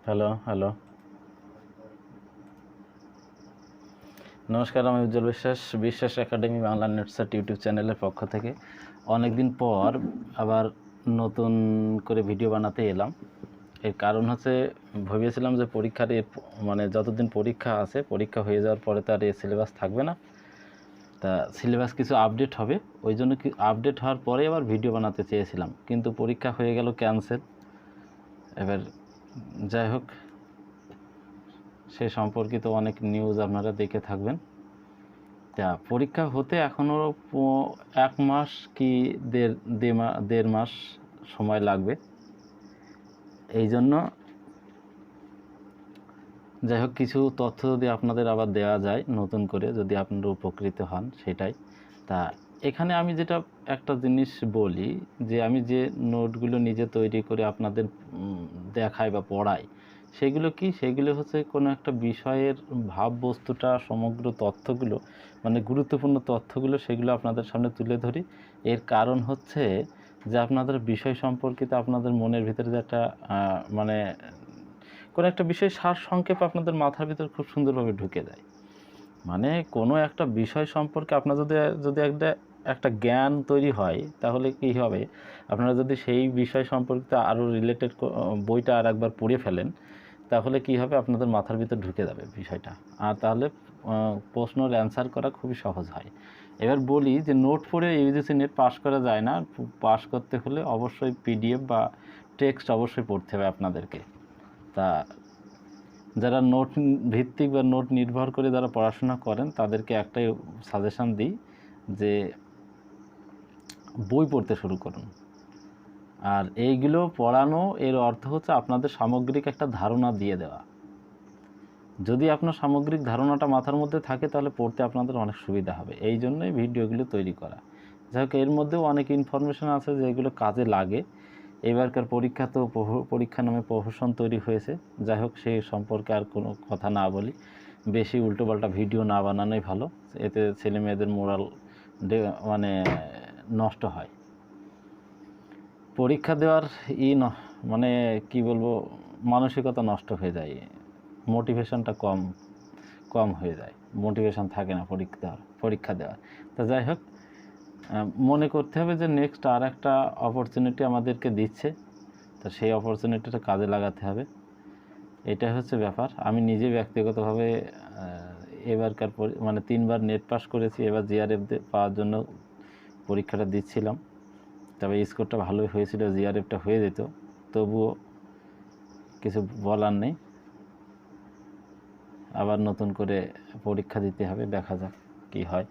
Hello hello নমস্কার, আমি উজ্জ্বল বিশ্বাস, বিশ্বাস একাডেমি বাংলা নেটসার্ট ইউটিউব চ্যানেলের পক্ষ থেকে অনেকদিন পর আবার নতুন করে ভিডিও বানাতে এলাম। এর কারণ হচ্ছে ভেবেছিলাম যে পরীক্ষার মানে যতদিন পরীক্ষা আছে, পরীক্ষা হয়ে যাওয়ার পরে তার সিলেবাস থাকবে না, তা সিলেবাস কিছু আপডেট হবে, ওই জন্য কি আপডেট হওয়ার পরে আবার ভিডিও বানাতে চেয়েছিলাম, কিন্তু পরীক্ষা হয়ে গেল ক্যান্সেল। এবার যাই হোক, সে সম্পর্কিত অনেক নিউজ আপনারা দেখে থাকবেন। তা পরীক্ষা হতে এখনও 1 মাস কি দেড় মাস সময় লাগবে। এই জন্য যাই হোক, কিছু তথ্য যদি আপনাদের আবার দেওয়া যায় নতুন করে, যদি আপনারা উপকৃত হন সেটাই। তা এখানে আমি যেটা একটা জিনিস বলি, যে আমি যে নোটগুলো নিজে তৈরি করে আপনাদের দেখাই বা পড়াই, সেগুলো কি, সেগুলো হচ্ছে কোনো একটা বিষয়ের ভাববস্তুটা, সমগ্র তথ্যগুলো, মানে গুরুত্বপূর্ণ তথ্যগুলো, সেগুলো আপনাদের সামনে তুলে ধরি। এর কারণ হচ্ছে যে আপনাদের বিষয় সম্পর্কিত আপনাদের মনের ভিতরে যে একটা মানে কোনো একটা বিষয় সার সংক্ষেপ আপনাদের মাথার ভিতর খুব সুন্দরভাবে ঢুকে যায়। মানে কোনো একটা বিষয় সম্পর্কে আপনার যদি একটা জ্ঞান তৈরি হয়, তাহলে কী হবে, আপনারা যদি সেই বিষয় সম্পর্কিত আরও রিলেটেড বইটা আর একবার পড়ে ফেলেন, তাহলে কী হবে, আপনাদের মাথার ভিতর ঢুকে যাবে বিষয়টা, আর তাহলে প্রশ্নের অ্যান্সার করা খুবই সহজ হয়। এবার বলি যে নোট পড়ে ইউজিসি নেট পাস করা যায় না। পাস করতে হলে অবশ্যই পিডিএফ বা টেক্সট অবশ্যই পড়তে হবে আপনাদেরকে। তা যারা নোট ভিত্তিক বা নোট নির্ভর করে যারা পড়াশোনা করেন, তাদেরকে একটাই সাজেশান দিই যে বই পড়তে শুরু করুন। আর এইগুলো পড়ানো, এর অর্থ হচ্ছে আপনাদের সামগ্রিক একটা ধারণা দিয়ে দেওয়া। যদি আপনার সামগ্রিক ধারণাটা মাথার মধ্যে থাকে, তাহলে পড়তে আপনাদের অনেক সুবিধা হবে। এই জন্যই ভিডিওগুলো তৈরি করা। যাই হোক, এর মধ্যেও অনেক ইনফরমেশান আছে যেগুলো কাজে লাগে। এবারকার পরীক্ষা তো পরীক্ষা নামে প্রহসন তৈরি হয়েছে। যাই হোক, সেই সম্পর্কে আর কোনো কথা না বলি, বেশি উল্টোপাল্টা ভিডিও না বানানোই ভালো। এতে ছেলে মেয়েদের মোরাল মানে নষ্ট হয়। পরীক্ষা দেওয়ার মানে কি বলবো, মানসিকতা নষ্ট হয়ে যায়, মোটিভেশনটা কম হয়ে যায়, মোটিভেশন থাকে না পরীক্ষা দেওয়ার। তা যাই হোক, মনে করতে হবে যে নেক্সট আর একটা অপরচুনিটি আমাদেরকে দিচ্ছে, তো সেই অপরচুনিটিটা কাজে লাগাতে হবে। এটা হচ্ছে ব্যাপার। আমি নিজে ব্যক্তিগতভাবে এবারকার মানে 3বার নেট পাস করেছি। এবার জিআরএফ পাওয়ার জন্য পরীক্ষাটা দিচ্ছিলাম, তবে স্কোরটা ভালোই হয়েছিল, জিআরএফটা হয়ে যেত, তবুও কিছু বলার নেই, আবার নতুন করে পরীক্ষা দিতে হবে, দেখা যাক কী হয়।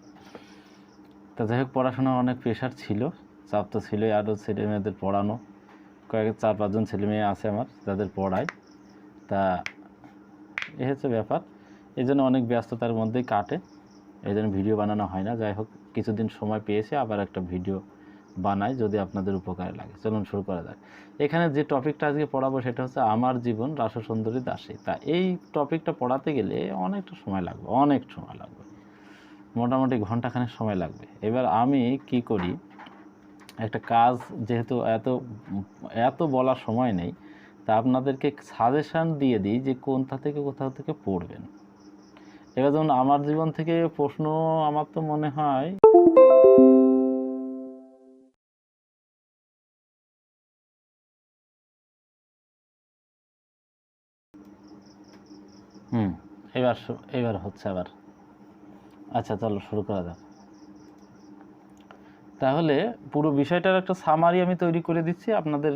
তা যাই হোক, পড়াশোনার অনেক প্রেশার ছিল, চাপ তো ছিলই, আরও ছেলে মেয়েদের পড়ানো, 4-5 জন ছেলে মেয়ে আছে আমার যাদের পড়ায়। তা এই হচ্ছে ব্যাপার। এই জন্য অনেক ব্যস্ততার মধ্যেই কাটে, এই জন্য ভিডিও বানানো হয় না। যাই হোক, কিছুদিন সময় পেয়েছে, আবার একটা ভিডিও বানাই, যদি আপনাদের উপকারে লাগে। চলুন শুরু করা যাক। এখানে যে টপিকটা আজকে পড়াবো সেটা হচ্ছে আমার জীবন রাসসুন্দরী দাসী। তা এই টপিকটা পড়াতে গেলে অনেক সময় লাগবে, মোটামুটি ঘন্টাখানেক সময় লাগবে। এবার আমি কি করি, একটা কাজ, যেহেতু এত বলার সময় নেই, তা আপনাদেরকে সাজেশান দিয়ে দিই যে কোথাও থেকে পড়বেন। এবার যেমন আমার জীবন থেকে প্রশ্ন, আমার তো মনে হয় এবার হচ্ছে আবার। আচ্ছা, চলো শুরু করা যাক। তাহলে পুরো বিষয়টার একটা সামারি আমি তৈরি করে দিচ্ছি, আপনাদের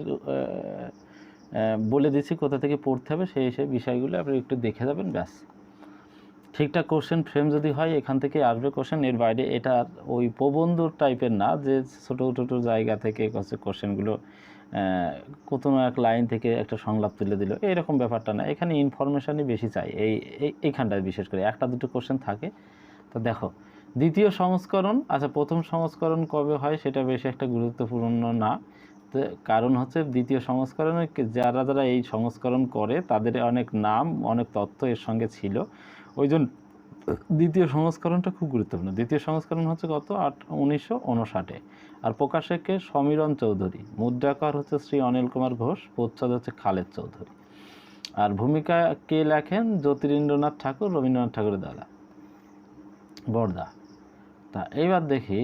বলে দিচ্ছি কোথা থেকে পড়তে হবে, সেই বিষয়গুলো আপনি একটু দেখে যাবেন, ব্যাস। ঠিকঠাক কোশ্চেন ফ্রেম যদি হয়, এখান থেকে আসবে কোশ্চেন, এর বাইরে এটা ওই প্রবন্ধ টাইপের না যে ছোটো জায়গা থেকে কোশ্চেনগুলো কোনো এক লাইন থেকে একটা সংলাপ তুলে দিল, এইরকম ব্যাপারটা না। এখানে ইনফরমেশানই বেশি চাই, এইখানটায় বিশেষ করে 1-2 কোশ্চেন থাকে। তো দেখো, দ্বিতীয় সংস্করণ, আচ্ছা প্রথম সংস্করণ কবে হয় সেটা বেশি একটা গুরুত্বপূর্ণ না। তো কারণ হচ্ছে দ্বিতীয় সংস্করণে যারা এই সংস্করণ করে, তাদের অনেক নাম, অনেক তথ্য এর সঙ্গে ছিল, ওই জন্য দ্বিতীয় সংস্করণটা খুব গুরুত্বপূর্ণ। দ্বিতীয় সংস্করণ হচ্ছে 1959-এ, আর প্রকাশকে সমীরণ চৌধুরী, মুদ্রাকার হচ্ছে শ্রী অনিল কুমার ঘোষ, প্রচ্ছদ হচ্ছে খালেদ চৌধুরী। আর ভূমিকা কে লেখেন? জ্যোতিরিন্দ্রনাথ ঠাকুর, রবীন্দ্রনাথ ঠাকুরের দাদা বড়দা। তা এইবার দেখি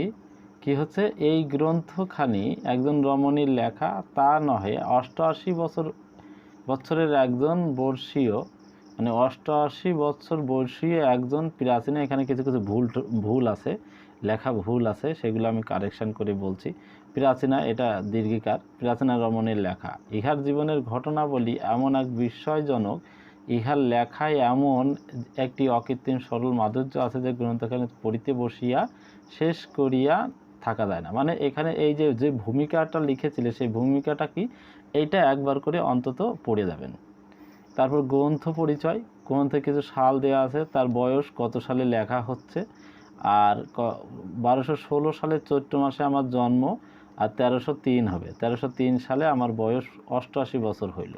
কি হচ্ছে, এই গ্রন্থখানি একজন রমণীর লেখা তা নহে, 88 বছরের একজন বর্ষীয়, মানে 88 বছর বর্ষীয় একজন প্রাচীন, এখানে কিছু কিছু ভুল আছে, লেখা ভুল আছে, সেগুলো আমি কারেকশন করে বলছি। প্রাচীনা, এটা দীর্ঘিকার, প্রাচীনা রমণীর লেখা। ইহার জীবনের ঘটনাবলী এমন এক বিস্ময়জনক, ইহার লেখায় এমন একটি অকৃত্রিম সরল মাধুর্য আছে যে গ্রন্থখানি পড়িতে বসিয়া শেষ করিয়া থাকা যায় না। মানে এখানে এই যে ভূমিকাটা লিখেছিল, সেই ভূমিকাটা কি, এইটা একবার করে অন্তত পড়ে যাবেন। তারপর গ্রন্থ পরিচয়, গ্রন্থে কিছু সাল দেওয়া আছে, তার বয়স কত সালে লেখা হচ্ছে, আর 1216 সালের চৈত্র মাসে আমার জন্ম, আর 1303 হবে, 1303 সালে আমার বয়স 88 বছর হইল।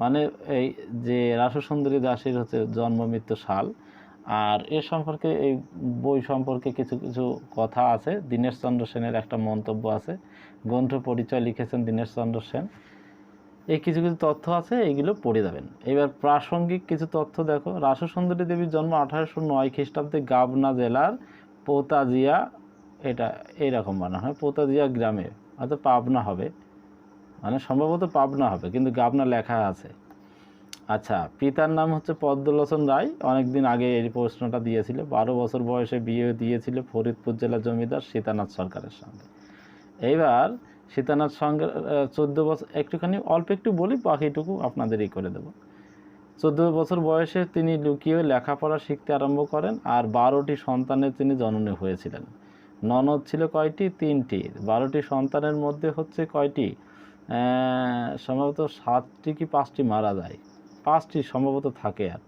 মানে এই যে রাসসুন্দরী দাসীর হচ্ছে জন্ম মৃত্যু সাল। আর এ সম্পর্কে, এই বই সম্পর্কে কিছু কিছু কথা আছে। দীনেশচন্দ্র সেনের একটা মন্তব্য আছে, গ্রন্থ পরিচয় লিখেছেন দীনেশচন্দ্র সেন। এই কিছু কিছু তথ্য আছে, এইগুলো পড়ে যাবেন। এবার প্রাসঙ্গিক কিছু তথ্য দেখো। রাসসুন্দরী দেবীর জন্ম 1809 খ্রিস্টাব্দে গাবনা জেলার পোতাজিয়া, এটা এইরকম বানানো হয়, পোতাজিয়া গ্রামে, হয়তো পাবনা হবে, মানে সম্ভবত পাবনা হবে, কিন্তু গাবনা লেখা আছে। আচ্ছা, পিতার নাম হচ্ছে পদ্মলোচন রায়। অনেকদিন আগে এই প্রশ্নটা দিয়েছিল। 12 বছর বয়সে বিয়ে দিয়েছিল ফরিদপুর জেলার জমিদার সীতানাথ সরকারের সঙ্গে। এইবার সীতানাথ সঙ্গে 14 বছর, একটুখানি অল্প একটু বলি, বাকিটুকু আপনাদেরই করে দেব। 14 বছর বয়সে তিনি লুকিয়ে লেখাপড়া শিখতে আরম্ভ করেন, আর 12টি সন্তানের তিনি জননী হয়েছিলেন। ননদ ছিল কয়টি? 3টি। 12টি সন্তানের মধ্যে হচ্ছে কয়টি, সম্ভবত 7টি কি 5টি মারা যায়, 5টি সম্ভবত থাকে। আর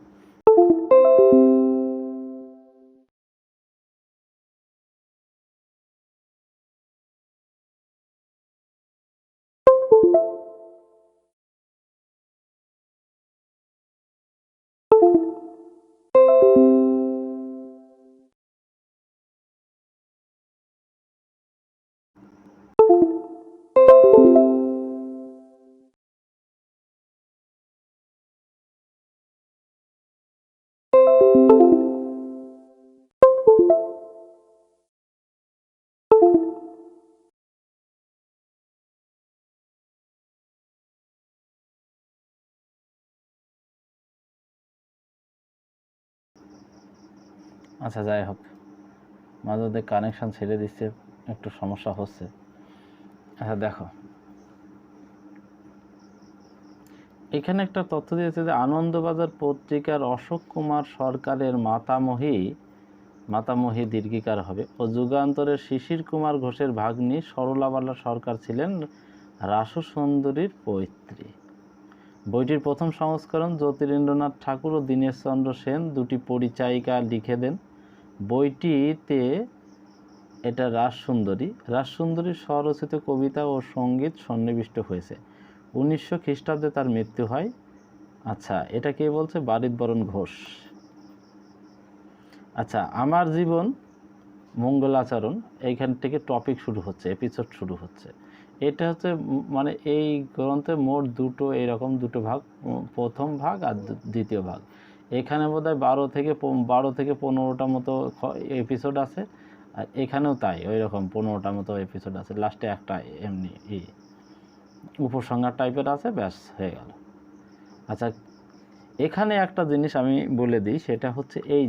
আচ্ছা, যাই হোক, মাঝে মধ্যে কানেকশান ছেড়ে দিচ্ছে, একটু সমস্যা হচ্ছে। আচ্ছা দেখো, এখানে একটা তথ্য দিয়েছে যে আনন্দবাজার পত্রিকার অশোক কুমার সরকারের মাতামহী দীর্ঘিকার হবে, ও যুগান্তরের শিশির কুমার ঘোষের ভাগ্নী সরলাবালা সরকার ছিলেন রাসসুন্দরীর পৈত্রী। বইটির প্রথম সংস্করণ জ্যোতিরিন্দ্রনাথ ঠাকুর ও দীনেশচন্দ্র সেন দুটি পরিচায়িকা লিখে দেন। বইটিতে এটা রাসসুন্দরীর স্বরচিত কবিতা ও সঙ্গীত সন্নিবিষ্ট হয়েছে। 1900 খ্রিস্টাব্দে তার মৃত্যু হয়। আচ্ছা, এটা কে বলছে? বারিদবরণ ঘোষ। আচ্ছা, আমার জীবন মঙ্গলাচরণ, এইখান থেকে টপিক শুরু হচ্ছে, এপিসোড শুরু হচ্ছে। এটা হচ্ছে মানে এই গ্রন্থে মোট এরকম দুটো ভাগ, প্রথম ভাগ আর দ্বিতীয় ভাগ। এখানে বোধহয় 12 থেকে 15টা মতো এপিসোড আছে, আর এখানেও তাই, ওই রকম 15টা মতো এপিসোড আছে। লাস্টে একটা এমনি উপসংহার টাইপের আছে, ব্যাস হয়ে গেল। আচ্ছা, এখানে একটা জিনিস আমি বলে দিই, সেটা হচ্ছে এই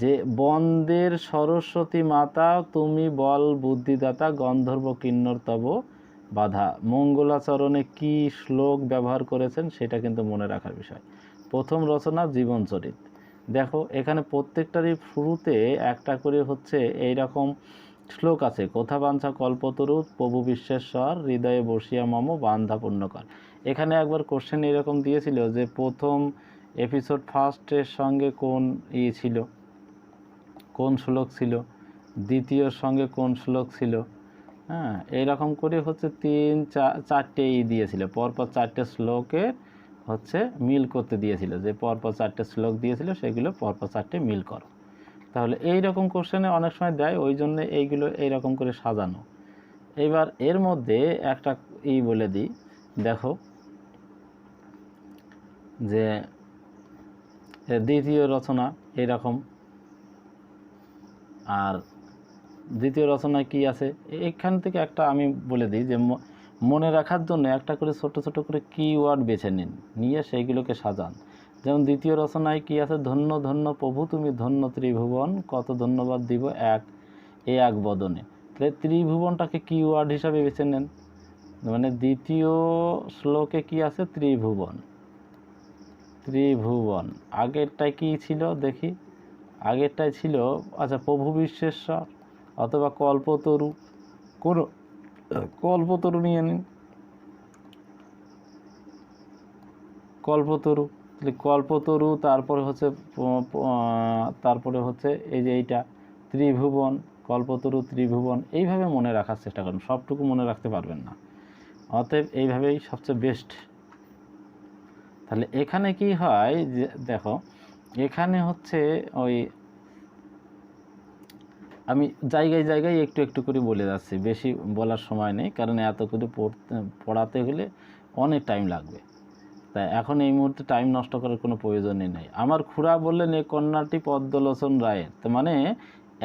যে বন্দের সরস্বতী মাতা তুমি বল বুদ্ধিদাতা, গন্ধর্ব কিন্নর তব বাধা। মঙ্গলাচরণে কি শ্লোক ব্যবহার করেছেন সেটা কিন্তু মনে রাখার বিষয়। প্রথম রচনা জীবনচরিত। দেখো, এখানে প্রত্যেকটারই শুরুতে একটা করে হচ্ছে এইরকম শ্লোক আছে। কথা বাঞ্ছা কল্পতরু প্রভু বিশ্বেশ্বর, হৃদয়ে বসিয়া মম বান্ধা পূর্ণকর। এখানে একবার কোশ্চেন এরকম দিয়েছিল যে প্রথম এপিসোড ফার্স্টের সঙ্গে কোন ছিল, কোন শ্লোক ছিল, দ্বিতীয়র সঙ্গে কোন শ্লোক ছিল। হ্যাঁ, এইরকম করে হচ্ছে 3-4টে দিয়েছিল, পরপর 4টে শ্লোকের হচ্ছে মিল করতে দিয়েছিল, যে পরপর 4টে শ্লোক দিয়েছিল, সেগুলো পরপর 4টে মিল করো। তাহলে এই রকম কোশ্চেনে অনেক সময় দেয়, ওই জন্য এইগুলো এইরকম করে সাজানো। এবার এর মধ্যে একটা বলে দিই, দেখো যে দ্বিতীয় রচনা এরকম। আর দ্বিতীয় রচনায় কি আছে এখান থেকে একটা আমি বলে দিই যে মনে রাখার জন্য একটা করে ছোট ছোট করে কিওয়ার্ড বেছে নিন, নিয়ে সেইগুলোকে সাজান। যেমন দ্বিতীয় রচনায় কি আছে, ধন্য ধন্য প্রভু তুমি ধন্য ত্রিভুবন, কত ধন্যবাদ দিব এক বদনে। তাহলে ত্রিভুবনটাকে কিওয়ার্ড হিসাবে বেছে নেন। মানে দ্বিতীয় শ্লোকে কি আছে, ত্রিভুবন। ত্রিভুবন আগেরটায় কি ছিল দেখি, আগেরটায় ছিল আচ্ছা প্রভু বিশ্বেশ্বর অথবা কল্পতরু, কোনো কল্পতরু নিয়ে নিন, কল্পতরু। কল্পতরু তারপরে হচ্ছে এই যে এইটা ত্রিভুবন, কল্পতরু ত্রিভুবন, এইভাবে মনে রাখার চেষ্টা করুন। সবটুকু মনে রাখতে পারবেন না, অতএব এইভাবেই সবচেয়ে বেস্ট। তাহলে এখানে কি হয় যে দেখো, এখানে হচ্ছে ওই আমি জায়গায় জায়গায় একটু একটু করে বলে যাচ্ছি, বেশি বলার সময় নেই, কারণ এত করে পড়াতে গেলে অনেক টাইম লাগবে। তাই এখন এই মুহূর্তে টাইম নষ্ট করার কোনো প্রয়োজনই নেই। আমার খুড়া বললেন এ কন্যাটি পদ্মলোচন রায়ের, তো মানে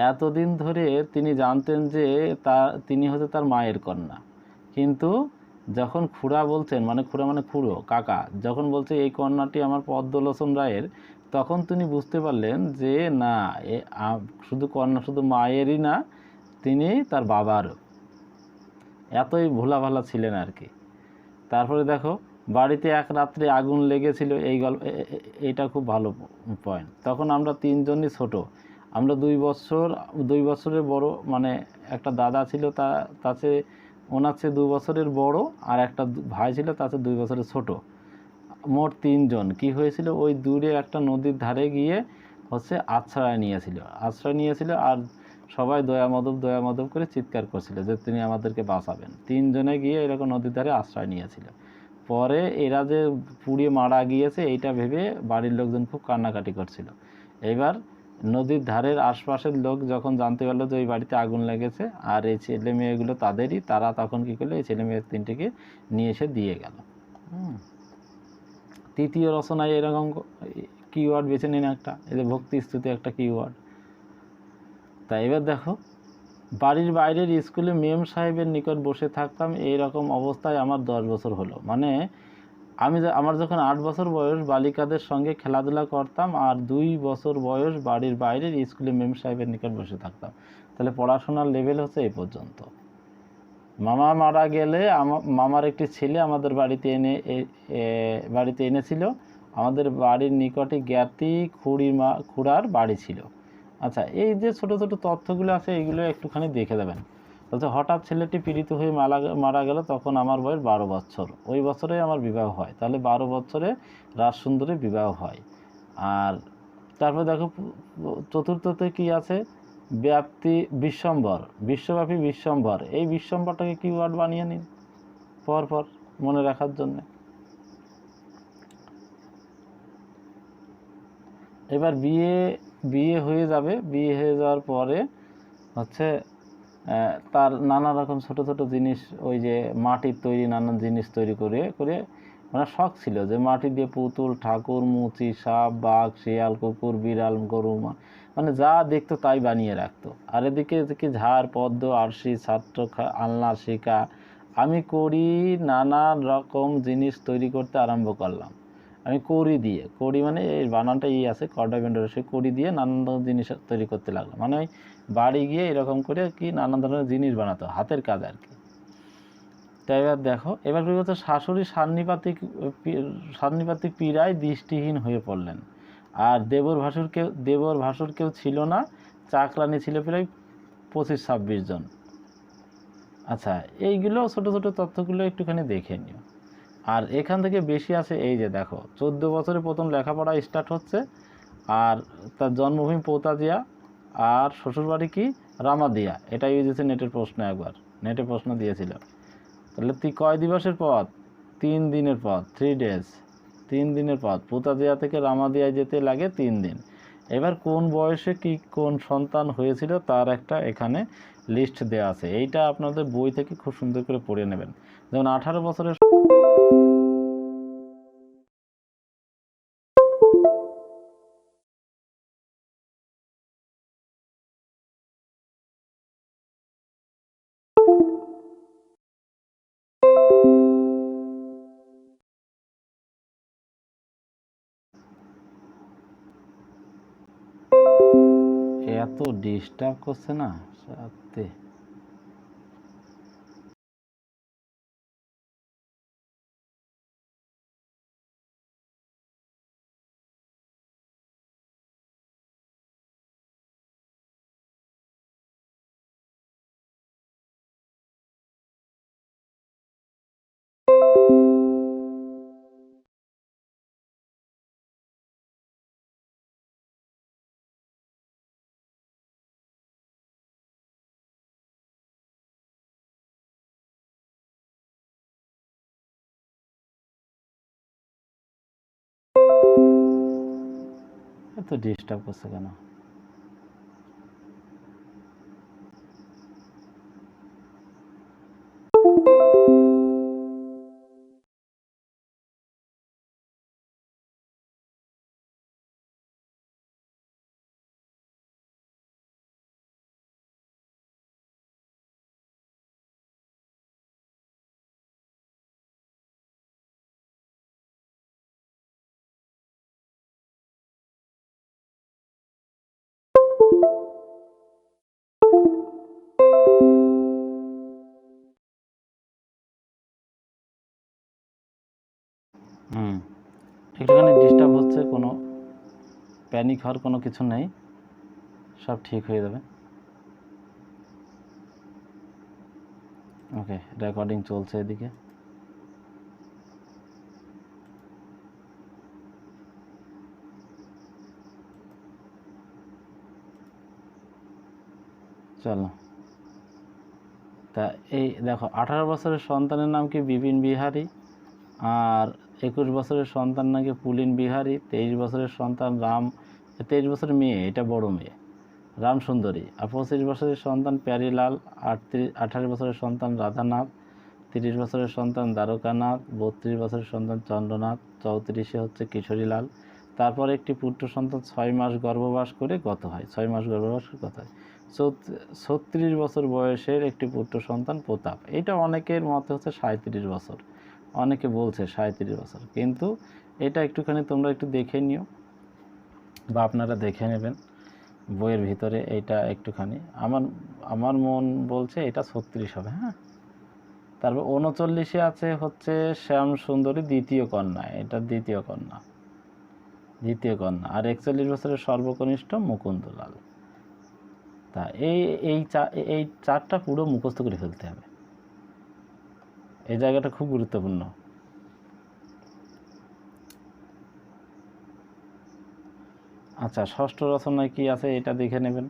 এতদিন ধরে তিনি জানতেন যে তিনি হচ্ছে তার মায়ের কন্যা, কিন্তু যখন খুড়া বলছেন, মানে খুড়া মানে খুড়ো কাকা, যখন বলছে এই কন্যাটি আমার পদ্মলোচন রায়ের, তখন তিনি বুঝতে পারলেন যে না, শুধু কন্যা শুধু মায়েরই না, তিনি তার বাবারও। এতই ভোলাভালা ছিলেন আর কি। তারপরে দেখো, বাড়িতে এক রাত্রে আগুন লেগেছিল, এই গল্প এইটা খুব ভালো পয়েন্ট। তখন আমরা তিনজনই ছোট, আমরা 2 বছরের বড়, মানে একটা দাদা ছিল তাতে ওনার চেয়ে 2 বছরের বড়, আর একটা ভাই ছিল তাতে 2 বছরের ছোট, মোট 3 জন। কি হয়েছিল, ওই দূরে একটা নদীর ধারে গিয়ে হচ্ছে আশ্রয় নিয়েছিল, আর সবাই দয়া মাধব করে চিৎকার করছিল যে তিনি আমাদেরকে বাঁচাবেন। 3 জনে গিয়ে এরকম নদীর ধারে আশ্রয় নিয়েছিল। পরে এরা যে পুড়িয়ে মারা গিয়েছে এইটা ভেবে বাড়ির লোকজন খুব কান্নাকাটি করছিল। এবার নদীর ধারের আশপাশের লোক যখন জানতে পারলো যে ওই বাড়িতে আগুন লেগেছে আর এই ছেলে মেয়েগুলো তাদেরই, তারা তখন কী করলো, এই ছেলে মেয়ে 3টিকে নিয়ে এসে দিয়ে গেল। তৃতীয় রচনায় এরকম কিওয়ার্ড বেছে নিন একটা, এই যে ভক্তি স্তুতি একটা কিওয়ার্ড। তাই এবার দেখো, বাড়ির বাইরের স্কুলে মেম সাহেবের নিকট বসে থাকতাম, এইরকম অবস্থায় আমার 10 বছর হলো। মানে আমার যখন 8 বছর বয়স বালিকাদের সঙ্গে খেলাধুলা করতাম, আর 2 বছর বয়স বাড়ির বাইরের স্কুলে মেম সাহেবের নিকট বসে থাকতাম। তাহলে পড়াশোনার লেভেল হচ্ছে এই পর্যন্ত। মামা মারা গেলে মামার একটি ছেলে আমাদের বাড়িতে এনেছিল। আমাদের বাড়ির নিকটে জ্ঞাতি খুড়ার বাড়ি ছিল। আচ্ছা, এই যে ছোট ছোট তথ্যগুলো আছে এইগুলো একটুখানি দেখে দেবেন। বলছে হঠাৎ ছেলেটি পীড়িত হয়ে মারা গেল, তখন আমার বয়স 12 বছর। ওই বছরে আমার বিবাহ হয়, তাহলে 12 বছরে রাজসুন্দরী বিবাহ হয়। আর তারপর দেখো চতুর্থতে কি আছে, বিশ্বব্যাপী বিশ্বম্ভর। এই বিশ্বম্ভরটাকে কিওয়ার্ড বানিয়ে নিন পর মনে রাখার জন্য। এবার বিয়ে হয়ে যাবে, বিয়ে হয়ে যাওয়ার পরে হচ্ছে তার নানা রকম ছোট ছোট জিনিস, ওই যে মাটির তৈরি নানান জিনিস তৈরি করে মানে শখ ছিল যে মাটি দিয়ে পুতুল, ঠাকুর, মুচি, সাপ, বাঘ, শিয়াল, কুকুর, বিড়াল, গরু, মানে যা দেখতো তাই বানিয়ে রাখতো। আর এদিকে ঝাড়, পদ্ম, আরশি, ছাত্র, আলনা, শিকা, আমি করি নানান রকম জিনিস তৈরি করতে আরম্ভ করলাম। আমি কড়ি মানে এই বানানটা আছে কর্ডা বেন্ডার, সেই কড়ি দিয়ে নানান ধরনের জিনিস তৈরি করতে লাগলাম। মানে ওই বাড়ি গিয়ে এরকম করে কি নানান ধরনের জিনিস বানাতো, হাতের কাজ আর কি। তাই এবার দেখো, এবার কি হচ্ছে, শাশুড়ি সান্নিপাতিক পীড়ায় দৃষ্টিহীন হয়ে পড়লেন। আর দেবর ভাসুর কেউ ছিল না, চাকরানি ছিল প্রায় 25-26 জন। আচ্ছা, এইগুলো ছোট ছোট তথ্যগুলো একটুখানি দেখে নিও। আর এখান থেকে বেশি আছে, এই যে দেখো 14 বছরে প্রথম লেখাপড়া স্টার্ট হচ্ছে, আর তার জন্মভূমি পোতাজিয়া, আর শ্বশুরবাড়ি কি রামাদিয়া। এটা ইউজিসি নেটের প্রশ্ন, একবার নেটে প্রশ্ন দিয়েছিল। তাহলে কয় দিবসের পথ, 3 দিনের পথ, 3 days, 3 দিনের পথ। পোতাজিয়া থেকে রামাদিয়ায় যেতে লাগে 3 দিন। এবার কোন বয়সে কোন সন্তান হয়েছিল তার একটা এখানে লিস্ট দেওয়া আছে। এইটা আপনাদের বই থেকে খুব সুন্দর করে পড়ে নেবেন। যেমন 18 বছরের এত ডিস্টার্ব করছে না সত্যি। এত ডিস্টার্ব করছে কেন? একটুখানি ডিস্টার্ব হচ্ছে, কোনো প্যানিক হওয়ার কোনো কিছু নেই, সব ঠিক হয়ে যাবে। ওকে, রেকর্ডিং চলছে এদিকে। চলো, তা এই দেখো 18 বছরের সন্তানের নাম কি বিপিন বিহারী, আর 21 বছরের সন্তান নাকি পুলিন বিহারী, 23 বছরের সন্তান রাম, 23 বছরের মেয়ে, এটা বড় মেয়ে, রাম সুন্দরী, আর 25 বছরের সন্তান প্যারিলাল, 28 বছরের সন্তান রাধানাথ, 30 বছরের সন্তান দ্বারকানাথ, 32 বছরের সন্তান চন্দ্রনাথ, 34 হচ্ছে কিশোরীলাল। তারপর একটি পুত্র সন্তান 6 মাস গর্ভবাস করে গত হয়, 6 মাস গর্ভবাস করে গত হয়। 36 বছর বয়সের একটি পুত্র সন্তান প্রতাপ। এটা অনেকের মতে হচ্ছে 37 বছর, অনেকে বলছে 37 বছর, কিন্তু এটা একটুখানি তোমরা একটু দেখে নিও বা আপনারা দেখে নেবেন বইয়ের ভিতরে। এইটা একটুখানি আমার মন বলছে এটা 36 হবে। হ্যাঁ, তারপর 39 আছে হচ্ছে শ্যাম সুন্দরী দ্বিতীয় কন্যা, এটা দ্বিতীয় কন্যা। আর 41 বছরের সর্বকনিষ্ঠ মুকুন্দলাল। তা এই চারটা পুরো মুখস্থ করে ফেলতে হবে, এই জায়গাটা খুব গুরুত্বপূর্ণ। আচ্ছা, ষষ্ঠ রচনায় কি আছে এটা দেখে নেবেন।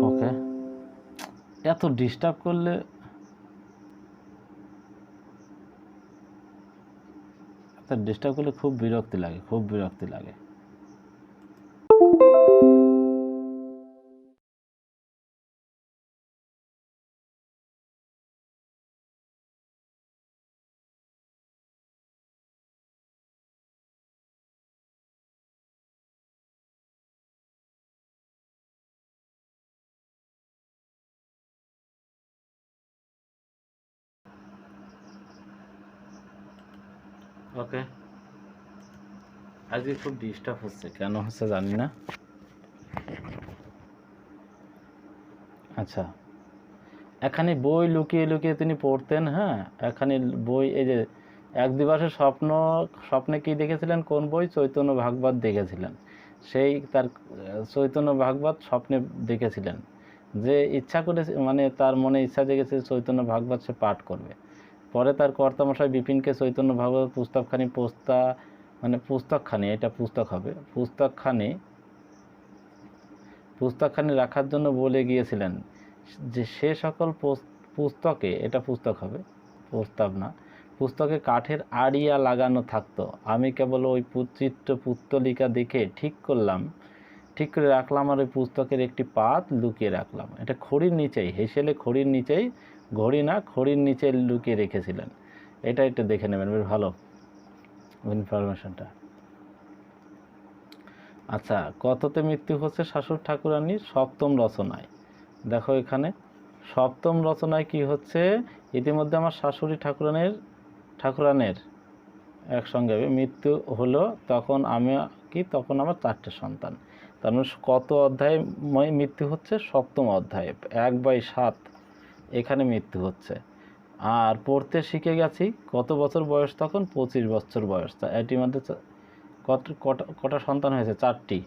ওকে, এত ডিস্টার্ব করলে খুব বিরক্তি লাগে, খুব বিরক্তি লাগে। ওকে, আজকে খুব ডিস্টার্ব হচ্ছে, কেন হচ্ছে জানি না। আচ্ছা, এখানে বই লুকিয়ে লুকিয়ে তিনি পড়তেন। হ্যাঁ, এখানে বই, এই যে এক দিবসের স্বপ্নে কি দেখেছিলেন, কোন বই? চৈতন্য ভাগবত দেখেছিলেন। সেই তার চৈতন্য ভাগবত স্বপ্নে দেখেছিলেন, যে ইচ্ছা করে, মানে তার মনে ইচ্ছা জেগেছে চৈতন্য ভাগবত সে পাঠ করবে। পরে তার কর্তামশাই বিপিনকে চৈতন্য ভাগবত পুস্তকখানি, এটা পুস্তক হবে, পুস্তকখানি রাখার জন্য বলে গিয়েছিলেন, যে সে সকল পুস্তকে, এটা পুস্তক হবে, প্রস্তাব না, পুস্তকে কাঠের আড়িয়া লাগানো থাকতো। আমি কেবল ওই চিত্র পুত্তলিকা দেখে ঠিক করলাম ঠিক করে রাখলাম আর ওই পুস্তকের একটি পাত লুকিয়ে রাখলাম। এটা খড়ির নিচেই, হেসেলে খড়ির নিচেই, ঘড়ি না খড়ির নিচে লুকিয়ে রেখেছিলেন। এটা একটু দেখে নেবেন, বেশ ভালো ইনফরমেশনটা। আচ্ছা, কততে মৃত্যু হচ্ছে শাশুড় ঠাকুরানীর? সপ্তম রচনায়। দেখো এখানে সপ্তম রচনায় কি হচ্ছে, ইতিমধ্যে আমার শাশুড়ি ঠাকুরানের একসঙ্গে মৃত্যু হলো, তখন তখন আমার 4টে সন্তান। তার মানে কত অধ্যায়ে মৃত্যু হচ্ছে? সপ্তম অধ্যায়ে 1/7 এখানে মৃত্যু হচ্ছে। আর পড়তে শিখে গেছি কত বছর বয়স? তখন 25 বছর বয়স। তা এটির মধ্যে কটা সন্তান হয়েছে? 4টি।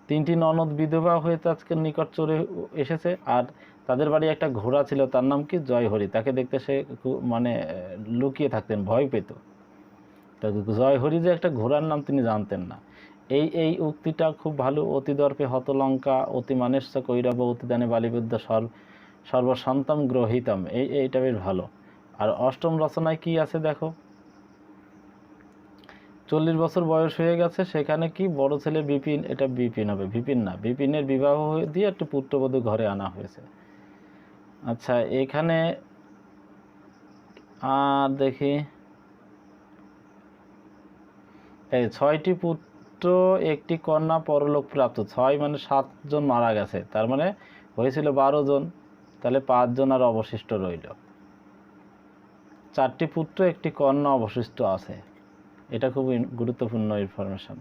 3টি ননদ বিধবা হয়ে আজকের নিকট চলে এসেছে। আর তাদের বাড়ি একটা ঘোড়া ছিল, তার নাম কি? জয়হরি। তাকে দেখতে সে মানে লুকিয়ে থাকতেন, ভয় পেত। তা জয়হরি যে একটা ঘোড়ার নাম তিনি জানতেন না। এই উক্তিটা খুব ভালো। অতি দর্পে হতলঙ্কা, অতি মানেশ্য কৈরব, অতি দানে বালিবুদ্ধ সর্বসন্তাম গ্রহিতাম। এইটা বেশ ভালো। আর অষ্টম রচনায় কি আছে দেখো, 40 বছর বয়স হয়ে গেছে, সেখানে কি বড় ছেলে বিপিন, এটা বিপিন হবে, বিপিন না, বিপিনের বিবাহ দিয়ে একটি পুত্রবধূ ঘরে আনা হয়েছে। আচ্ছা, এখানে আর দেখি, এই 6টি পুত্র একটি কন্যা পরলোক প্রাপ্ত। 6 মানে 7 জন মারা গেছে, তার মানে হয়েছিল 12 জন, তাহলে 5 জন আর অবশিষ্ট রইল। 4টি পুত্র একটি কন্যা অবশিষ্ট আছে। এটা খুব গুরুত্বপূর্ণ ইনফরমেশন।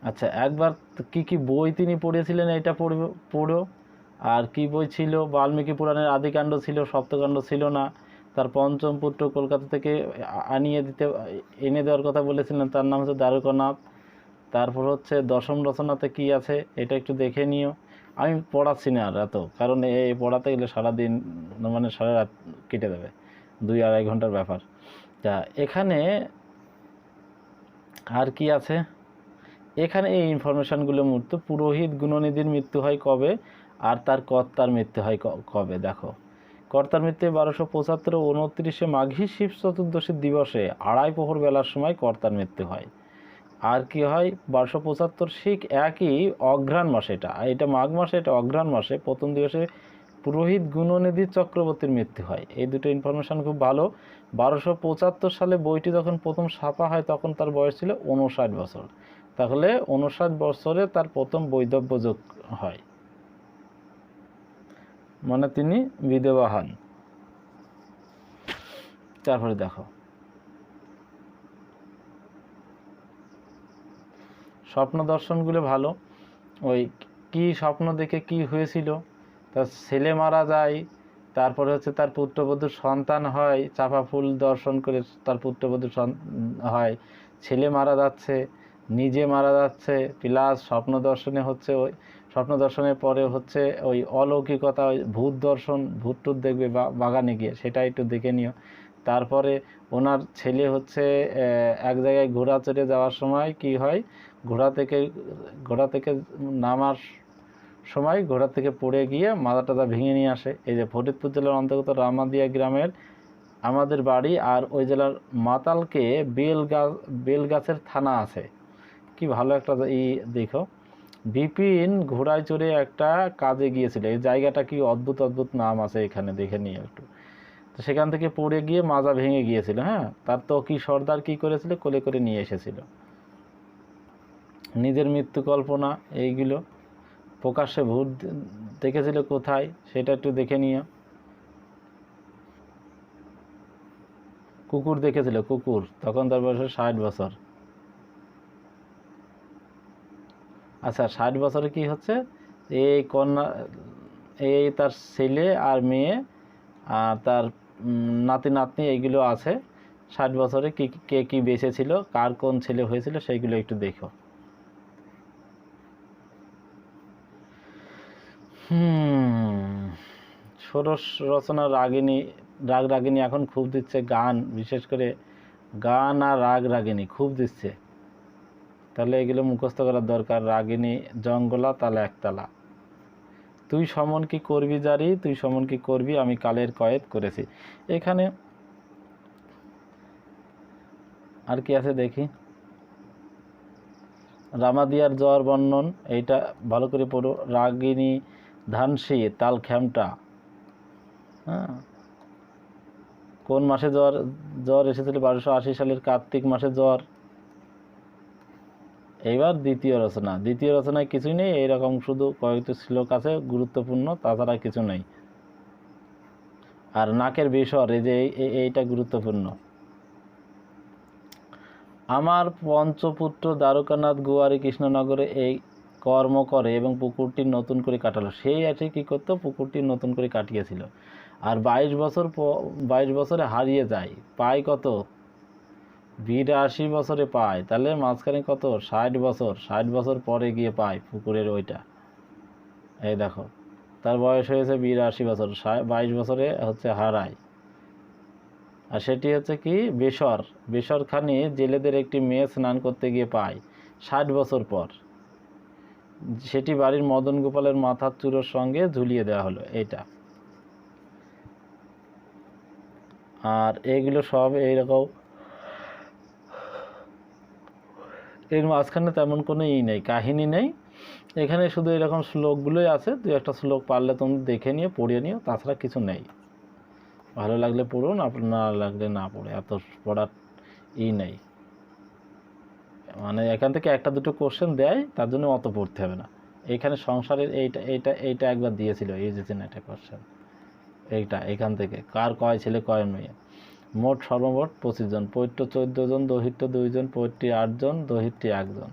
আচ্ছা, একবার কি কি বই তিনি পড়েছিলেন এটা পড়ো। আর কি বই ছিল? বাল্মীকি পুরাণের আদিকাণ্ড ছিল, সপ্তকাণ্ড ছিল না। তার পঞ্চম পুত্র কলকাতা থেকে এনে দেওয়ার কথা বলেছিলেন, তার নাম হচ্ছে দ্বারকানাথ। তারপর হচ্ছে দশম রচনাতে কি আছে এটা একটু দেখে নিও। আমি পড়াচ্ছি না আর এত, কারণ এই পড়াতে গেলে সারাদিন মানে সারা রাত কেটে দেবে, 2-2.5 ঘন্টার ব্যাপার। তা এখানে আর কি আছে? এখানে এই ইনফরমেশানগুলো মূর্ত পুরোহিত গুণনিধির মৃত্যু হয় কবে, আর তার কর্তার মৃত্যু হয় কবে। দেখো, কর্তার মৃত্যু 1275 29 মাঘী শিব চতুর্দশী দিবসে 2:30 প্রহর বেলার সময় কর্তার মৃত্যু হয়। আর কি হয় 1275 শিখ একই অঘ্রাণ মাসে, এটা মাঘ মাসে, এটা অঘ্রাণ মাসে প্রথম দিবসে পুরোহিত গুণনিধি চক্রবর্তীর মৃত্যু হয়। এই দুটো ইনফরমেশান খুব ভালো। 1275 সালে বইটি যখন প্রথম ছাপা হয় তখন তার বয়স ছিল 59 বছর। তাহলে 59 বছরে তার প্রথম বৈধব্য যোগ হয়, মানে তিনি বিধবা হন। তারপরে দেখো, স্বপ্ন দর্শনগুলো ভালো। ওই কি স্বপ্ন দেখে কি হয়েছিল? তার ছেলে মারা যায়, তারপরে হচ্ছে তার পুত্রবধূর সন্তান হয়, চাপা ফুল দর্শন করে তার পুত্রবধূর হয়, ছেলে মারা যাচ্ছে, নিজে মারা যাচ্ছে, প্লাস স্বপ্ন দর্শনে হচ্ছে ওই স্বপ্ন দর্শনের পরে হচ্ছে ওই অলৌকিকতা, ওই ভূত দর্শন, ভূত টুত দেখবে বাগানে গিয়ে, সেটা একটু দেখে নিও। তারপরে ওনার ছেলে হচ্ছে এক জায়গায় ঘোড়া চড়ে যাওয়ার সময় কি হয়, ঘোড়া থেকে নামার সময় ঘোড়া থেকে পড়ে গিয়ে মাথা টাথা ভেঙে নিয়ে আসে। এই যে ফরিদপুর জেলার অন্তর্গত রামাদিয়া গ্রামের আমাদের বাড়ি, আর ওই জেলার মাতালকে বেলগাছের থানা আছে। কি ভালো একটা দেখো, বিপিন ঘোড়ায় চড়ে একটা কাজে গিয়েছিল। এই জায়গাটা কি অদ্ভুত অদ্ভুত নাম আছে এখানে, দেখে নিয়ে একটু। তো সেখান থেকে পড়ে গিয়ে মাজা ভেঙে গিয়েছিল। হ্যাঁ, তার তো কি সর্দার কি করেছিল, কোলে করে নিয়ে এসেছিল। নিজের মৃত্যু কল্পনা, এইগুলো প্রকাশ্যে ভূত দেখেছিল কোথায়, সেটা একটু দেখে নিও। কুকুর দেখেছিল, কুকুর, তখন তার বয়স 60 বছর। আচ্ছা, 60 বছরে কি হচ্ছে, এই কন্যা, এই তার ছেলে আর মেয়ে আর তার নাতি নাতনি এইগুলো আছে। 60 বছরে কে কি বেঁচে ছিল, কার কোন ছেলে হয়েছিল, সেইগুলো একটু দেখো। ষোড়শ রচনা রাগ রাগিনী এখন খুব দিচ্ছে গান, বিশেষ করে গান আর রাগিনী খুব দিচ্ছে। তাহলে এগুলো মুখস্থ করার দরকার। রাগিনী জঙ্গলা তালা একতালা, তুই সমন কি করবি জারি, তুই সমন কি করবি, আমি কালের কয়েদ করেছি। এখানে আর কি আছে দেখি, রামাদিয়ার জ্বর বর্ণন এইটা ভালো করে পড়ো। রাগিনী ধানসি তাল খ্যামটা, হ্যাঁ, কোন মাসে জ্বর জ্বর এসেছিল? 1280 সালের কার্তিক মাসে জ্বর। এইবার দ্বিতীয় রচনা। দ্বিতীয় রচনায় কিছুই নেই, এইরকম শুধু কয়েকটি শ্লোক আছে গুরুত্বপূর্ণ, তাছাড়া কিছু নেই। আর নাকের বেসর, এই যে এইটা গুরুত্বপূর্ণ। আমার পঞ্চপুত্র দ্বারকানাথ গোয়ারি কৃষ্ণনগরে এই কর্ম করে এবং পুকুরটি নতুন করে কাটালো। সেই আছে কি করতো, পুকুরটি নতুন করে কাটিয়েছিল। আর 22 বছরে হারিয়ে যায়, পায় কত? 82 বছরে পায়। তাহলে মাঝখানে কত? 60 বছর। 60 বছর পরে গিয়ে পায় পুকুরের ওইটা। এই দেখো, তার বয়স হয়েছে 82 বছর, 22 বছরে হচ্ছে হারায়। আর সেটি হচ্ছে কি বেসর। বেসরখানি জেলেদের একটি মেয়ে স্নান করতে গিয়ে পায় 60 বছর পর। সেটি বাড়ির মদন গোপালের মাথার চূড়োর সঙ্গে ঝুলিয়ে দেওয়া হলো, এইটা। আর এইগুলো সব এইরকম, এর মাঝখানে তেমন কোনো নেই, কাহিনী নেই। এখানে শুধু এরকম শ্লোকগুলোই আছে, দু একটা শ্লোক পারলে তুমি দেখে নিও, পড়িয়ে নিও, তাছাড়া কিছু নেই। ভালো লাগলে পড়ুন, আপনার না লাগলে না পড়ে, এত পড়ার নেই। মানে এখান থেকে একটা দুটো কোশ্চেন দেয়, তার জন্য অত পড়তে হবে না। এইখানে সংসারের এইটা একবার দিয়েছিল, ইউজিসি একটা কোশ্চেন, এইটা এখান থেকে কার কয় ছেলে কয় মেয়ে। মোট সর্বমোট 25 জন, পৈত্র 14 জন, দহিত্র 2 জন, পৈত্রী 8 জন, দহিত্রী 1 জন।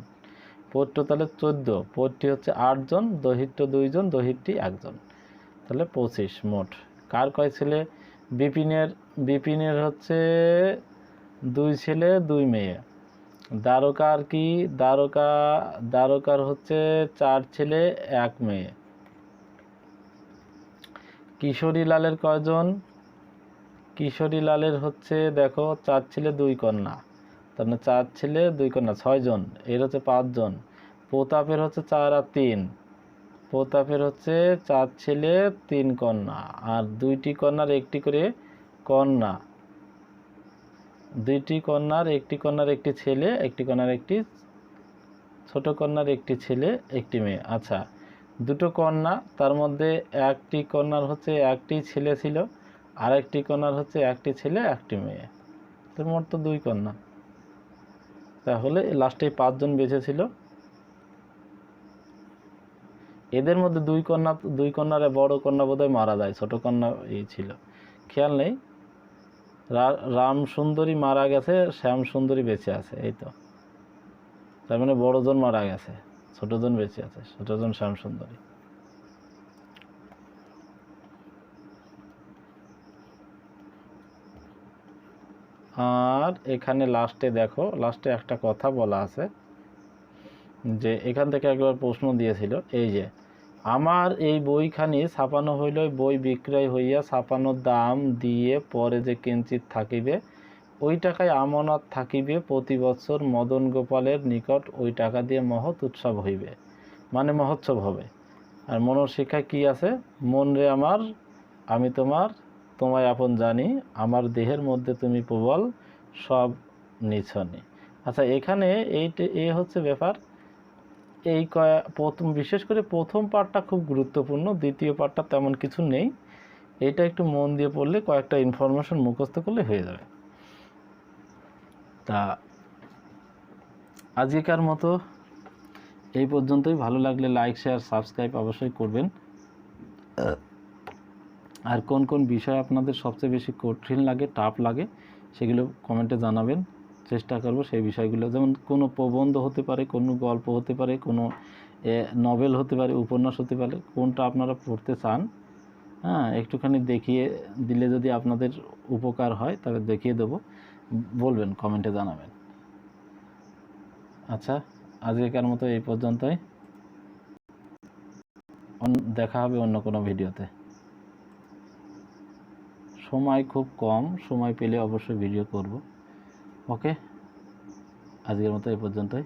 পৈত্র তাহলে 14, পৈত্রী হচ্ছে 8 জন, দহিত্র 2 জন, দহিত্রী 1 জন, তাহলে 25 মোট। কার কয় ছেলে? বিপিনের হচ্ছে 2 ছেলে 2 মেয়ে। দ্বারকার কি? দ্বারকার হচ্ছে 4 ছেলে 1 মেয়ে। কিশোরী লালের কয়জন? কিশোরী লালের হচ্ছে দেখো 4 ছেলে 2 কন্যা, তার মানে 4 ছেলে 2 কন্যা 6 জন। এর হচ্ছে 5 জন। প্রতাপের হচ্ছে 4 আর 3। প্রতাপের হচ্ছে 4 ছেলে 3 কন্যা, আর 2টি কন্যার একটি করে কন্যা, 2টি কন্যার একটি কন্যার একটি ছেলে, একটি কন্যার একটি ছোট কন্যার একটি ছেলে একটি মেয়ে। আচ্ছা, দুটো কন্যা, তার মধ্যে একটি কন্যার হচ্ছে একটি ছেলে ছিল, আর একটি কন্যার হচ্ছে একটি ছেলে একটি মেয়ে, তো মোট তো 2 কন্যা। তাহলে লাস্টে 5 জন বেঁচে ছিল। এদের মধ্যে 2 কন্যার বড় কন্যা বোধহয় মারা যায়, ছোট কন্যা এই ছিল, খেয়াল নেই। রাম সুন্দরী মারা গেছে, শ্যাম সুন্দরী বেঁচে আছে, এই তো। তার মানে বড়জন মারা গেছে, ছোটজন বেঁচে আছে, ছোটজন শ্যাম সুন্দরী। আর এখানে লাস্টে দেখো, লাস্টে একটা কথা বলা আছে, যে এখান থেকে একবার প্রশ্ন দিয়েছিল, এই যে আমার এই বইখানি ছাপানো হইল, বই বিক্রয় হইয়া ছাপানোর দাম দিয়ে পরে যে কিঞ্চিত থাকিবে, ওই টাকায় আমানত থাকিবে, প্রতি বছর মদন গোপালের নিকট ওই টাকা দিয়ে মহৎ উৎসব হইবে, মানে মহোৎসব হবে। আর মনোর শিক্ষায় কি আছে? মন রে আমার, আমি তোমায় আপন জানি, আমার দেহের মধ্যে তুমি প্রবল, সব নিছনি। আচ্ছা, এখানে এই হচ্ছে ব্যাপার। এই প্রথম, বিশেষ করে প্রথম পার্টটা খুব গুরুত্বপূর্ণ, দ্বিতীয় পার্টটা তেমন কিছু নেই। এটা একটু মন দিয়ে পড়লে, কয়েকটা ইনফরমেশন মুখস্থ করলে হয়ে যাবে। তা আজকের মতো এই পর্যন্তই। ভালো লাগলে লাইক, শেয়ার, সাবস্ক্রাইব অবশ্যই করবেন। আর কোন কোন বিষয় আপনাদের সবচেয়ে বেশি কঠিন লাগে, টাফ লাগে, সেগুলো কমেন্টে জানাবেন, চেষ্টা করব সেই বিষয়গুলো। যেমন কোনো প্রবন্ধ হতে পারে, কোনো গল্প হতে পারে, কোনো নভেল হতে পারে, উপন্যাস হতে পারে, কোনটা আপনারা পড়তে চান, হ্যাঁ, একটুখানি দেখিয়ে দিলে যদি আপনাদের উপকার হয় তাহলে দেখিয়ে দেবো, বলবেন, কমেন্টে জানাবেন। আচ্ছা, আজকের মতো এই পর্যন্তই, দেখা হবে অন্য কোনো ভিডিওতে। সময় খুব কম, সময় পেলে অবশ্যই ভিডিও করব। ওকে, আজকের মতো এই পর্যন্তই।